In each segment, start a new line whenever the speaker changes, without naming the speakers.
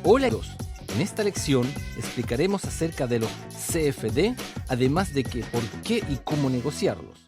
Hola, en esta lección explicaremos acerca de los CFD, además de que por qué y cómo negociarlos.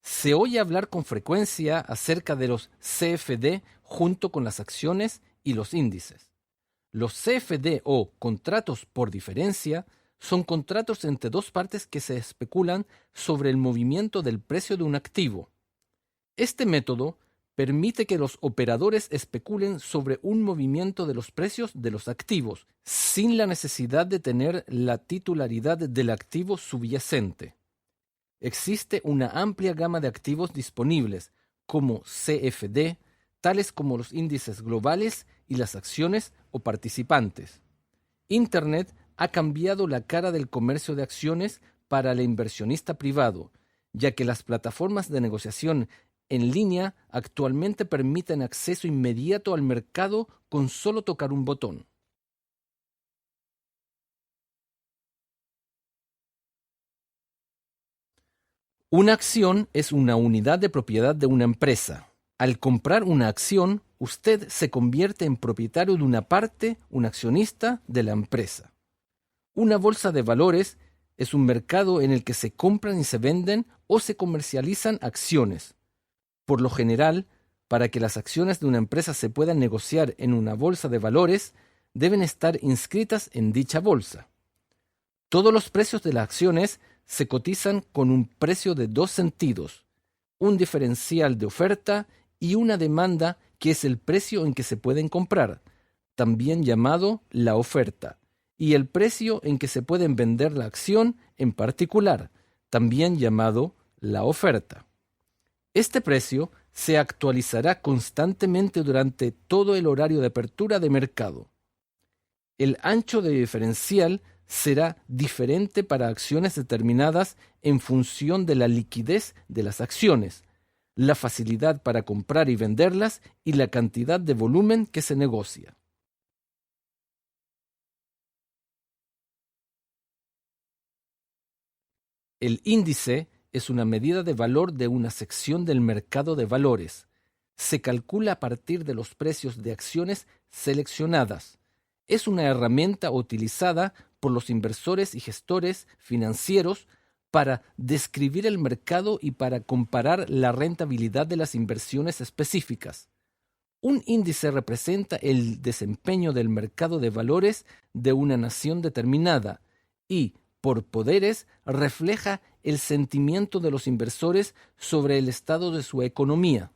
Se oye hablar con frecuencia acerca de los CFD junto con las acciones y los índices. Los CFD o contratos por diferencia son contratos entre dos partes que se especulan sobre el movimiento del precio de un activo. Este método permite que los operadores especulen sobre un movimiento de los precios de los activos, sin la necesidad de tener la titularidad del activo subyacente. Existe una amplia gama de activos disponibles, como CFD, tales como los índices globales y las acciones o participantes. Internet ha cambiado la cara del comercio de acciones para el inversionista privado, ya que las plataformas de negociación en línea actualmente permiten acceso inmediato al mercado con solo tocar un botón. Una acción es una unidad de propiedad de una empresa. Al comprar una acción, usted se convierte en propietario de una parte, un accionista de la empresa. Una bolsa de valores es un mercado en el que se compran y se venden o se comercializan acciones. Por lo general, para que las acciones de una empresa se puedan negociar en una bolsa de valores, deben estar inscritas en dicha bolsa. Todos los precios de las acciones se cotizan con un precio de dos sentidos, un diferencial de oferta y una demanda que es el precio en que se pueden comprar, también llamado la oferta, y el precio en que se pueden vender la acción en particular, también llamado la oferta. Este precio se actualizará constantemente durante todo el horario de apertura de mercado. El ancho de diferencial será diferente para acciones determinadas en función de la liquidez de las acciones, la facilidad para comprar y venderlas y la cantidad de volumen que se negocia. El índice es una medida de valor de una sección del mercado de valores. Se calcula a partir de los precios de acciones seleccionadas. Es una herramienta utilizada por los inversores y gestores financieros para describir el mercado y para comparar la rentabilidad de las inversiones específicas. Un índice representa el desempeño del mercado de valores de una nación determinada y, por poderes, refleja el sentimiento de los inversores sobre el estado de su economía.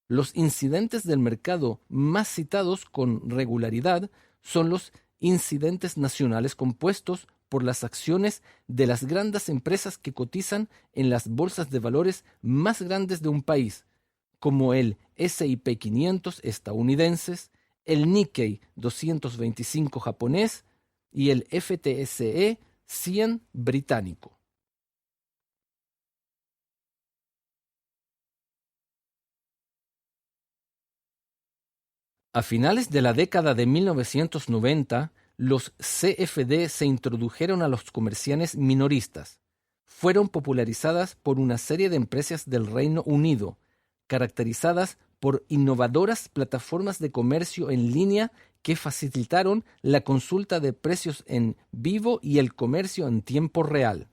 Los incidentes del mercado más citados con regularidad son los incidentes nacionales compuestos por las acciones de las grandes empresas que cotizan en las bolsas de valores más grandes de un país, como el S&P 500 estadounidenses, el Nikkei 225 japonés y el FTSE 100 británico. A finales de la década de 1990, los CFD se introdujeron a los comerciantes minoristas. Fueron popularizadas por una serie de empresas del Reino Unido, caracterizadas por innovadoras plataformas de comercio en línea que facilitaron la consulta de precios en vivo y el comercio en tiempo real.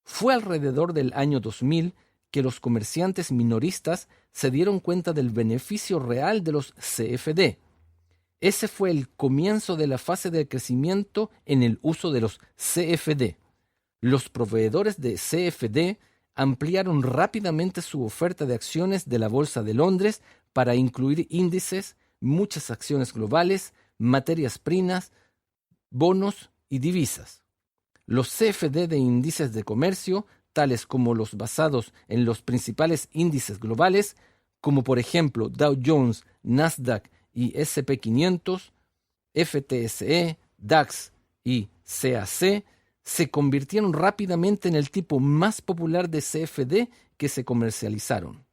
Fue alrededor del año 2000 que los comerciantes minoristas se dieron cuenta del beneficio real de los CFD. Ese fue el comienzo de la fase de crecimiento en el uso de los CFD. Los proveedores de CFD ampliaron rápidamente su oferta de acciones de la Bolsa de Londres para incluir índices, muchas acciones globales, materias primas, bonos y divisas. Los CFD de índices de comercio, tales como los basados en los principales índices globales, como por ejemplo Dow Jones, Nasdaq y S&P 500, FTSE, DAX y CAC, se convirtieron rápidamente en el tipo más popular de CFD que se comercializaron.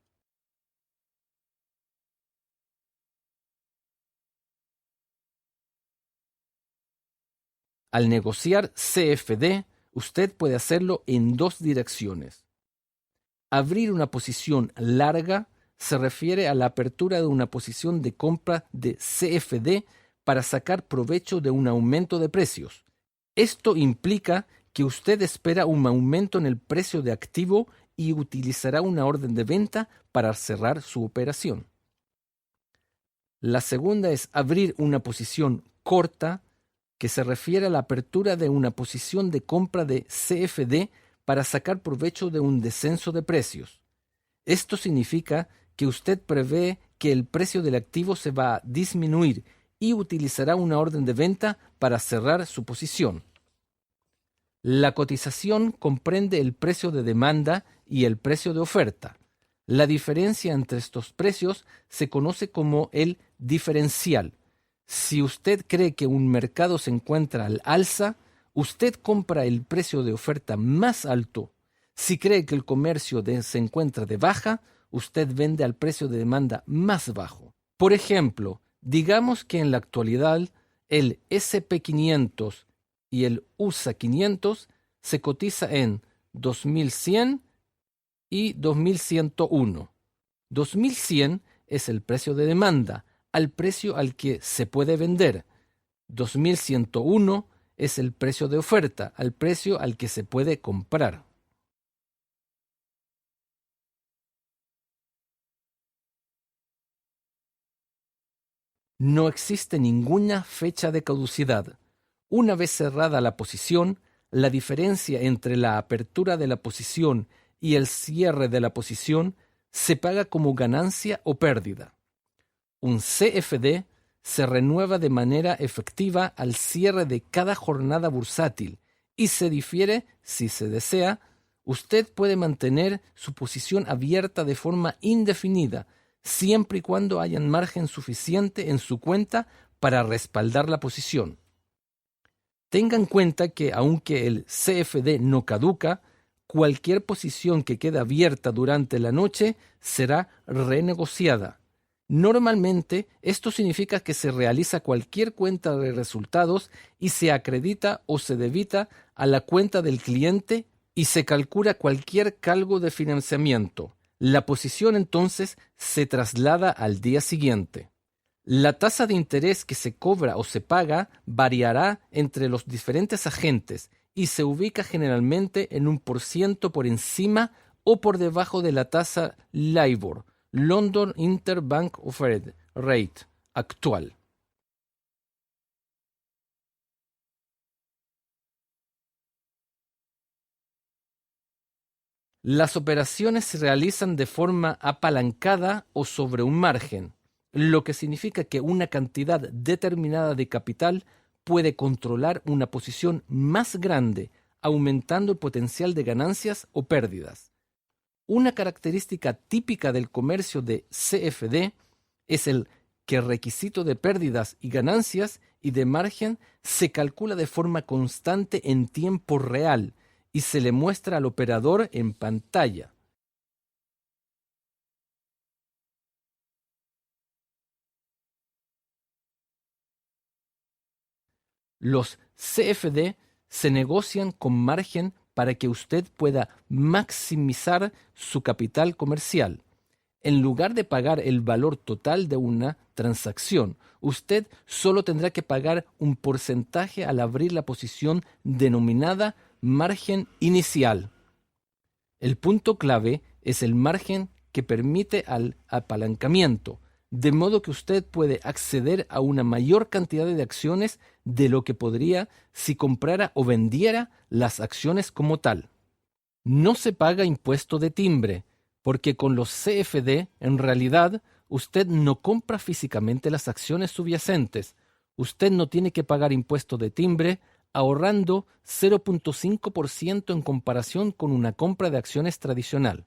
Al negociar CFD, usted puede hacerlo en dos direcciones. Abrir una posición larga se refiere a la apertura de una posición de compra de CFD para sacar provecho de un aumento de precios. Esto implica que usted espera un aumento en el precio de activo y utilizará una orden de venta para cerrar su operación. La segunda es abrir una posición corta, que se refiere a la apertura de una posición de compra de CFD para sacar provecho de un descenso de precios. Esto significa que usted prevé que el precio del activo se va a disminuir y utilizará una orden de venta para cerrar su posición. La cotización comprende el precio de demanda y el precio de oferta. La diferencia entre estos precios se conoce como el diferencial. Si usted cree que un mercado se encuentra al alza, usted compra el precio de oferta más alto. Si cree que el comercio se encuentra de baja, usted vende al precio de demanda más bajo. Por ejemplo, digamos que en la actualidad el S&P 500 y el USA 500 se cotiza en 2100 y 2101. 2100 es el precio de demanda, al precio al que se puede vender. 2101 es el precio de oferta, al precio al que se puede comprar. No existe ninguna fecha de caducidad. Una vez cerrada la posición, la diferencia entre la apertura de la posición y el cierre de la posición se paga como ganancia o pérdida. Un CFD se renueva de manera efectiva al cierre de cada jornada bursátil y se difiere, si se desea, usted puede mantener su posición abierta de forma indefinida, siempre y cuando haya margen suficiente en su cuenta para respaldar la posición. Tenga en cuenta que aunque el CFD no caduca, cualquier posición que quede abierta durante la noche será renegociada. Normalmente, esto significa que se realiza cualquier cuenta de resultados y se acredita o se debita a la cuenta del cliente y se calcula cualquier cargo de financiamiento. La posición entonces se traslada al día siguiente. La tasa de interés que se cobra o se paga variará entre los diferentes agentes y se ubica generalmente en un % por encima o por debajo de la tasa LIBOR, London Interbank Offered Rate, actual. Las operaciones se realizan de forma apalancada o sobre un margen, lo que significa que una cantidad determinada de capital puede controlar una posición más grande, aumentando el potencial de ganancias o pérdidas. Una característica típica del comercio de CFD es el que el requisito de pérdidas y ganancias y de margen se calcula de forma constante en tiempo real y se le muestra al operador en pantalla. Los CFD se negocian con margen para que usted pueda maximizar su capital comercial. En lugar de pagar el valor total de una transacción, usted solo tendrá que pagar un porcentaje al abrir la posición denominada margen inicial. El punto clave es el margen que permite al apalancamiento, de modo que usted puede acceder a una mayor cantidad de acciones de lo que podría si comprara o vendiera las acciones como tal. No se paga impuesto de timbre, porque con los CFD, en realidad, usted no compra físicamente las acciones subyacentes. Usted no tiene que pagar impuesto de timbre, ahorrando 0.5% en comparación con una compra de acciones tradicional.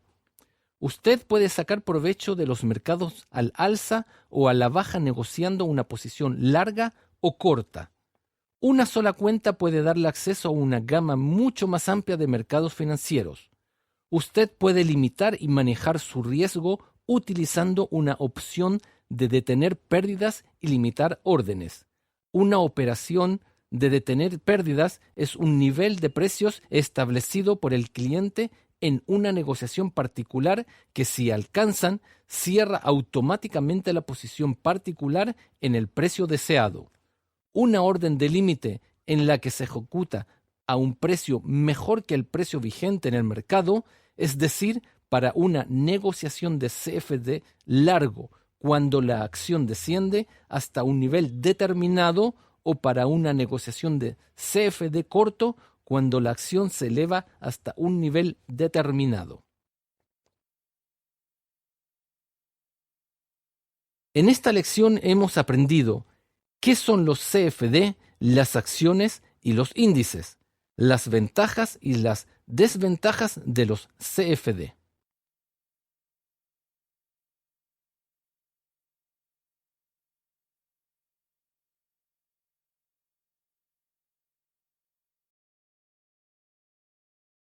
Usted puede sacar provecho de los mercados al alza o a la baja negociando una posición larga o corta. Una sola cuenta puede darle acceso a una gama mucho más amplia de mercados financieros. Usted puede limitar y manejar su riesgo utilizando una opción de detener pérdidas y limitar órdenes. Una operación de detener pérdidas es un nivel de precios establecido por el cliente en una negociación particular que, si alcanzan, cierra automáticamente la posición particular en el precio deseado. Una orden de límite en la que se ejecuta a un precio mejor que el precio vigente en el mercado, es decir, para una negociación de CFD largo cuando la acción desciende hasta un nivel determinado, o para una negociación de CFD corto cuando la acción se eleva hasta un nivel determinado. En esta lección hemos aprendido qué son los CFD, las acciones y los índices, las ventajas y las desventajas de los CFD.